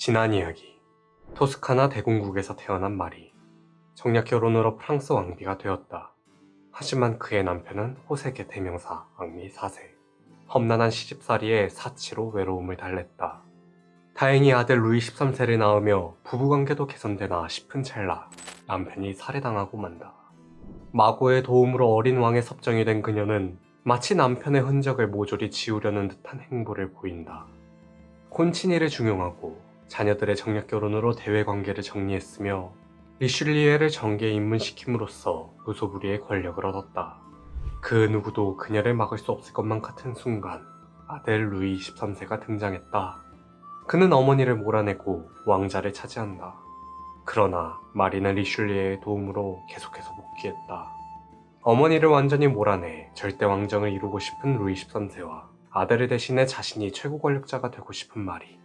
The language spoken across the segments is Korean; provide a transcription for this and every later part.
지난 이야기. 토스카나 대공국에서 태어난 마리. 정략 결혼으로 프랑스 왕비가 되었다. 하지만 그의 남편은 호색의 대명사 앙리 4세. 험난한 시집살이에 사치로 외로움을 달랬다. 다행히 아들 루이 13세를 낳으며 부부관계도 개선되나 싶은 찰나 남편이 살해당하고 만다. 마고의 도움으로 어린 왕의 섭정이 된 그녀는 마치 남편의 흔적을 모조리 지우려는 듯한 행보를 보인다. 콘치니를 중용하고 자녀들의 정략 결혼으로 대외 관계를 정리했으며 리슐리에를 정계에 입문시킴으로써 무소불위의 권력을 얻었다. 그 누구도 그녀를 막을 수 없을 것만 같은 순간 아들 루이 13세가 등장했다. 그는 어머니를 몰아내고 왕자를 차지한다. 그러나 마리는 리슐리에의 도움으로 계속해서 복귀했다. 어머니를 완전히 몰아내 절대 왕정을 이루고 싶은 루이 13세와 아들을 대신해 자신이 최고 권력자가 되고 싶은 마리.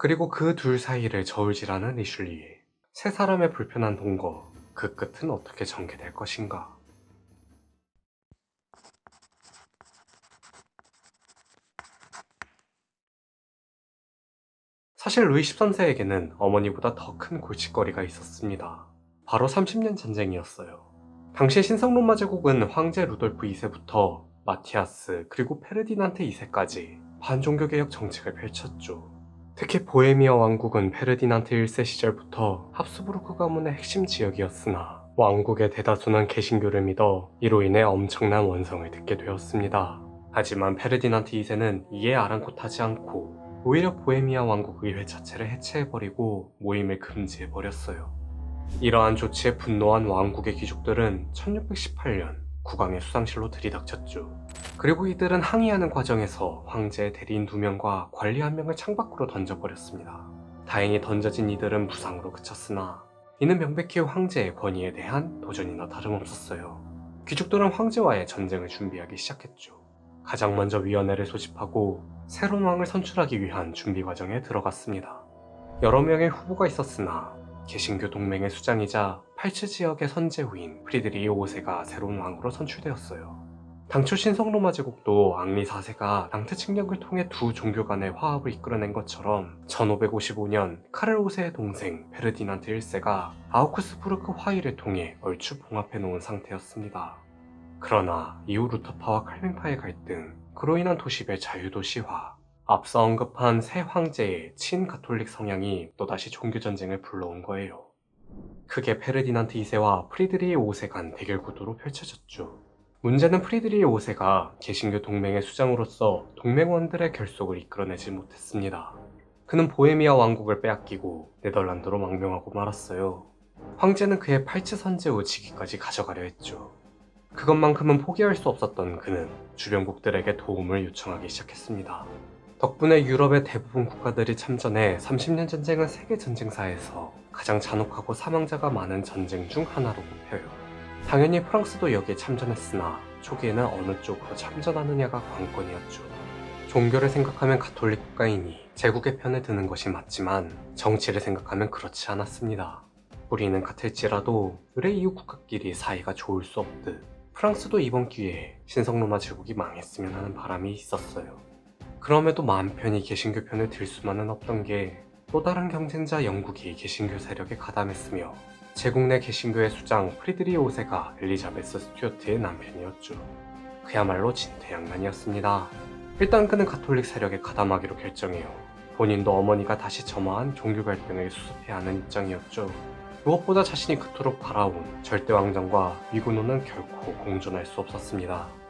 그리고 그 둘 사이를 저울질하는 리슐리에. 세 사람의 불편한 동거, 그 끝은 어떻게 전개될 것인가. 사실 루이 13세에게는 어머니보다 더 큰 골칫거리가 있었습니다. 바로 30년 전쟁이었어요. 당시 신성로마 제국은 황제 루돌프 2세부터 마티아스 그리고 페르디난트 2세까지 반종교개혁 정책을 펼쳤죠. 특히 보헤미아 왕국은 페르디난트 1세 시절부터 합스부르크 가문의 핵심 지역이었으나 왕국의 대다수는 개신교를 믿어 이로 인해 엄청난 원성을 듣게 되었습니다. 하지만 페르디난트 2세는 이에 아랑곳하지 않고 오히려 보헤미아 왕국 의회 자체를 해체해버리고 모임을 금지해버렸어요. 이러한 조치에 분노한 왕국의 귀족들은 1618년 국왕의 수상실로 들이닥쳤죠. 그리고 이들은 항의하는 과정에서 황제의 대리인 2명과 관리 1명을 창밖으로 던져버렸습니다. 다행히 던져진 이들은 부상으로 그쳤으나 이는 명백히 황제의 권위에 대한 도전이나 다름없었어요. 귀족들은 황제와의 전쟁을 준비하기 시작했죠. 가장 먼저 위원회를 소집하고 새로운 왕을 선출하기 위한 준비 과정에 들어갔습니다. 여러 명의 후보가 있었으나 개신교 동맹의 수장이자 팔츠 지역의 선제후인 프리드리히 5세가 새로운 왕으로 선출되었어요. 당초 신성로마 제국도 앙리 4세가 낭트 측령을 통해 두 종교 간의 화합을 이끌어낸 것처럼 1555년 카를 5세의 동생 페르디난트 1세가 아우크스부르크 화의를 통해 얼추 봉합해 놓은 상태였습니다. 그러나 이후 루터파와 칼뱅파의 갈등, 그로 인한 도시별 자유도시화, 앞서 언급한 새 황제의 친가톨릭 성향이 또다시 종교전쟁을 불러온 거예요. 크게 페르디난트 2세와 프리드리히 5세 간 대결 구도로 펼쳐졌죠. 문제는 프리드리히 5세가 개신교 동맹의 수장으로서 동맹원들의 결속을 이끌어내지 못했습니다. 그는 보헤미아 왕국을 빼앗기고 네덜란드로 망명하고 말았어요. 황제는 그의 팔츠 선제후 직위까지 가져가려 했죠. 그것만큼은 포기할 수 없었던 그는 주변국들에게 도움을 요청하기 시작했습니다. 덕분에 유럽의 대부분 국가들이 참전해 30년 전쟁은 세계 전쟁사에서 가장 잔혹하고 사망자가 많은 전쟁 중 하나로 꼽혀요. 당연히 프랑스도 여기에 참전했으나 초기에는 어느 쪽으로 참전하느냐가 관건이었죠. 종교를 생각하면 가톨릭 국가이니 제국의 편에 드는 것이 맞지만 정치를 생각하면 그렇지 않았습니다. 뿌리는 같을지라도 의뢰 이후 국가끼리 사이가 좋을 수 없듯 프랑스도 이번 기회에 신성로마 제국이 망했으면 하는 바람이 있었어요. 그럼에도 마음 편히 개신교 편을 들 수만은 없던 게 또 다른 경쟁자 영국이 개신교 세력에 가담했으며 제국 내 개신교의 수장 프리드리히 5세가 엘리자베스 스튜어트의 남편이었죠. 그야말로 진퇴양난이었습니다. 일단 그는 가톨릭 세력에 가담하기로 결정해요. 본인도 어머니가 다시 점화한 종교 갈등을 수습해야 하는 입장이었죠. 무엇보다 자신이 그토록 바라온 절대왕정과 위군호는 결코 공존할 수 없었습니다.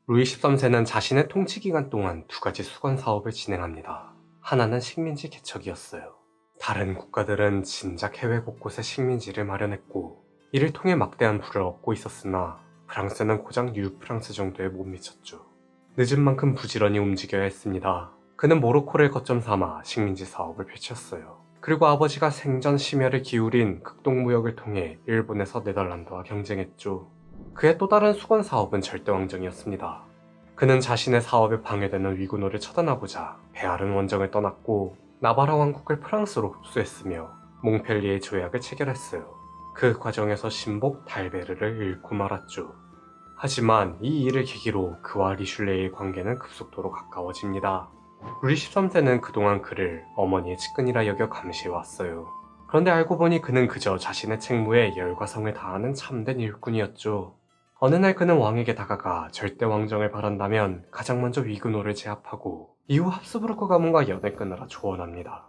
루이 13세는 자신의 통치 기간 동안 두 가지 수건 사업을 진행합니다. 하나는 식민지 개척이었어요. 다른 국가들은 진작 해외 곳곳에 식민지를 마련했고 이를 통해 막대한 부를 얻고 있었으나 프랑스는 고작 뉴프랑스 정도에 못 미쳤죠. 늦은 만큼 부지런히 움직여야 했습니다. 그는 모로코를 거점 삼아 식민지 사업을 펼쳤어요. 그리고 아버지가 생전 심혈을 기울인 극동무역을 통해 일본에서 네덜란드와 경쟁했죠. 그의 또 다른 수건 사업은 절대왕정이었습니다. 그는 자신의 사업에 방해되는 위군호를 처단하고자 베아른 원정을 떠났고 나바라 왕국을 프랑스로 흡수했으며 몽펠리에 조약을 체결했어요. 그 과정에서 신복 달베르를 잃고 말았죠. 하지만 이 일을 계기로 그와 리슐레이의 관계는 급속도로 가까워집니다. 루이 13세는 그동안 그를 어머니의 측근이라 여겨 감시해왔어요. 그런데 알고 보니 그는 그저 자신의 책무에 열과 성을 다하는 참된 일꾼이었죠. 어느 날 그는 왕에게 다가가 절대 왕정을 바란다면 가장 먼저 위그노를 제압하고 이후 합스부르크 가문과 연을 끊으라 조언합니다.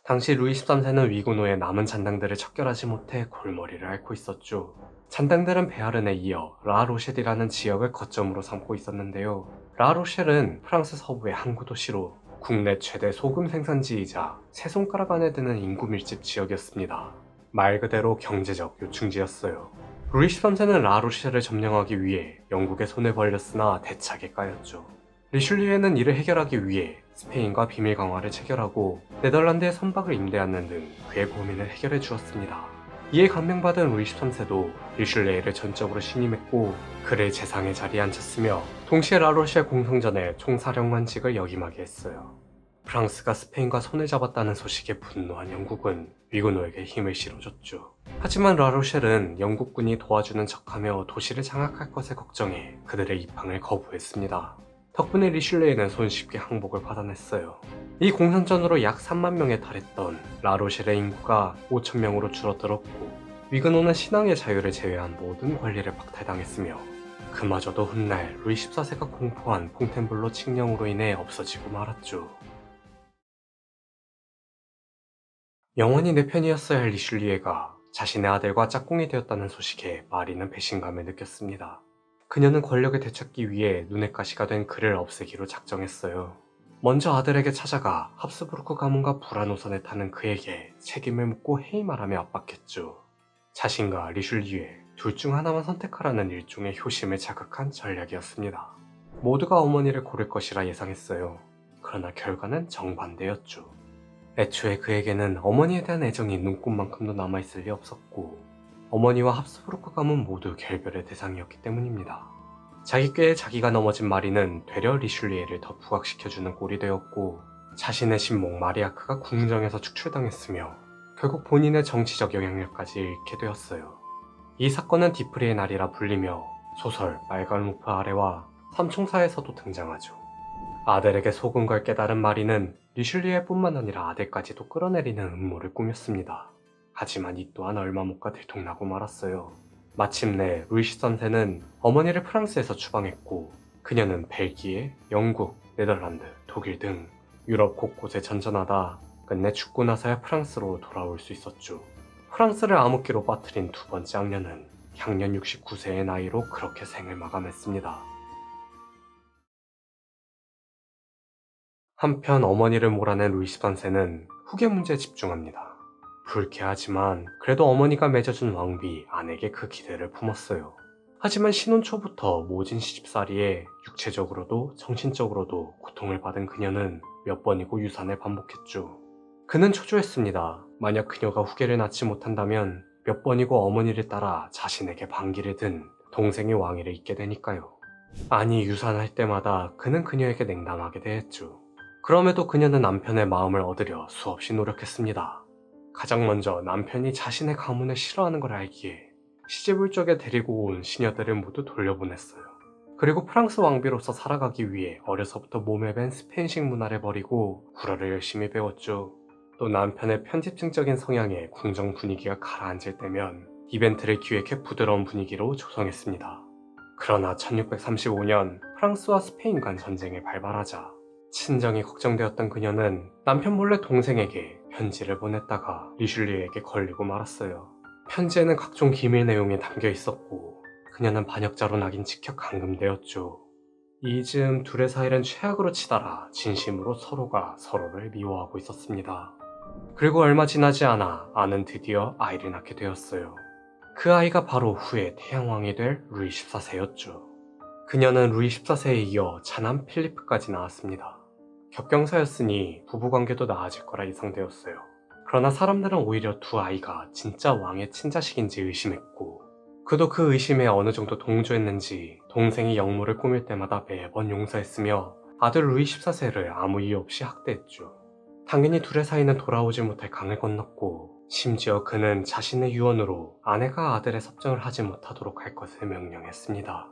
당시 루이 13세는 위그노의 남은 잔당들을 척결하지 못해 골머리를 앓고 있었죠. 잔당들은 베아른에 이어 라로셸이라는 지역을 거점으로 삼고 있었는데요. 라로셸은 프랑스 서부의 항구 도시로 국내 최대 소금 생산지이자 세 손가락 안에 드는 인구 밀집 지역이었습니다. 말 그대로 경제적 요충지였어요. 루이 13세는 라로셸을 점령하기 위해 영국의 손을 벌렸으나 대차게 까였죠. 리슐리에는 이를 해결하기 위해 스페인과 비밀 강화를 체결하고 네덜란드의 선박을 임대하는 등 그의 고민을 해결해 주었습니다. 이에 감명받은 루이 13세도 리슐레이를 전적으로 신임했고 그를 재상의 자리에 앉혔으며 동시에 라로셸 공성전의 총사령관직을 역임하게 했어요. 프랑스가 스페인과 손을 잡았다는 소식에 분노한 영국은 위그노에게 힘을 실어줬죠. 하지만 라로셸은 영국군이 도와주는 척하며 도시를 장악할 것을 걱정해 그들의 입항을 거부했습니다. 덕분에 리슐레이는 손쉽게 항복을 받아냈어요. 이 공산전으로 약 3만 명에 달했던 라로셸의 인구가 5천 명으로 줄어들었고 위그노는 신앙의 자유를 제외한 모든 권리를 박탈당했으며 그마저도 훗날 루이 14세가 공포한 퐁텐블로 칙령으로 인해 없어지고 말았죠. 영원히 내 편이었어야 할 리슐리에가 자신의 아들과 짝꿍이 되었다는 소식에 마리는 배신감을 느꼈습니다. 그녀는 권력을 되찾기 위해 눈엣 가시가 된 그를 없애기로 작정했어요. 먼저 아들에게 찾아가 합스부르크 가문과 불화노선에 타는 그에게 책임을 묻고 해임하라며 압박했죠. 자신과 리슐리에 둘 중 하나만 선택하라는 일종의 효심을 자극한 전략이었습니다. 모두가 어머니를 고를 것이라 예상했어요. 그러나 결과는 정반대였죠. 애초에 그에게는 어머니에 대한 애정이 눈꽃만큼도 남아있을 리 없었고 어머니와 합스부르크 가문 모두 결별의 대상이었기 때문입니다. 자기 꾀에 자기가 넘어진 마리는 되려 리슐리에를 더 부각시켜주는 꼴이 되었고 자신의 신목 마리아크가 궁정에서 축출당했으며 결국 본인의 정치적 영향력까지 잃게 되었어요. 이 사건은 디프리의 날이라 불리며 소설 빨간 루프 아래와 삼총사에서도 등장하죠. 아들에게 속은 걸 깨달은 마리는 리슐리에뿐만 아니라 아들까지도 끌어내리는 음모를 꾸몄습니다. 하지만 이 또한 얼마 못 가 들통나고 말았어요. 마침내 루이 13세는 어머니를 프랑스에서 추방했고 그녀는 벨기에, 영국, 네덜란드, 독일 등 유럽 곳곳에 전전하다 끝내 죽고 나서야 프랑스로 돌아올 수 있었죠. 프랑스를 암흑기로 빠뜨린 두 번째 악녀는 향년 69세의 나이로 그렇게 생을 마감했습니다. 한편 어머니를 몰아낸 루이 13세는 후계 문제에 집중합니다. 불쾌하지만 그래도 어머니가 맺어준 왕비 아내에게 그 기대를 품었어요. 하지만 신혼 초부터 모진 시집살이에 육체적으로도 정신적으로도 고통을 받은 그녀는 몇 번이고 유산을 반복했죠. 그는 초조했습니다. 만약 그녀가 후계를 낳지 못한다면 몇 번이고 어머니를 따라 자신에게 반기를 든 동생의 왕위를 잇게 되니까요. 아니 유산할 때마다 그는 그녀에게 냉담하게 대했죠. 그럼에도 그녀는 남편의 마음을 얻으려 수없이 노력했습니다. 가장 먼저 남편이 자신의 가문을 싫어하는 걸 알기에 시집을 쪽에 데리고 온 시녀들을 모두 돌려보냈어요. 그리고 프랑스 왕비로서 살아가기 위해 어려서부터 몸에 밴 스페인식 문화를 버리고 불어를 열심히 배웠죠. 또 남편의 편집증적인 성향에 궁정 분위기가 가라앉을 때면 이벤트를 기획해 부드러운 분위기로 조성했습니다. 그러나 1635년 프랑스와 스페인 간 전쟁이 발발하자 친정이 걱정되었던 그녀는 남편 몰래 동생에게 편지를 보냈다가 리슐리에게 걸리고 말았어요. 편지에는 각종 기밀 내용이 담겨 있었고 그녀는 반역자로 낙인 찍혀 감금되었죠. 이즈음 둘의 사이는 최악으로 치달아 진심으로 서로가 서로를 미워하고 있었습니다. 그리고 얼마 지나지 않아 아는 드디어 아이를 낳게 되었어요. 그 아이가 바로 후에 태양왕이 될 루이 14세였죠. 그녀는 루이 14세에 이어 차남 필리프까지 낳았습니다. 격경사였으니 부부관계도 나아질 거라 예상되었어요. 그러나 사람들은 오히려 두 아이가 진짜 왕의 친자식인지 의심했고 그도 그 의심에 어느 정도 동조했는지 동생이 역모를 꾸밀 때마다 매번 용서했으며 아들 루이 14세를 아무 이유 없이 학대했죠. 당연히 둘의 사이는 돌아오지 못할 강을 건넜고 심지어 그는 자신의 유언으로 아내가 아들의 섭정을 하지 못하도록 할 것을 명령했습니다.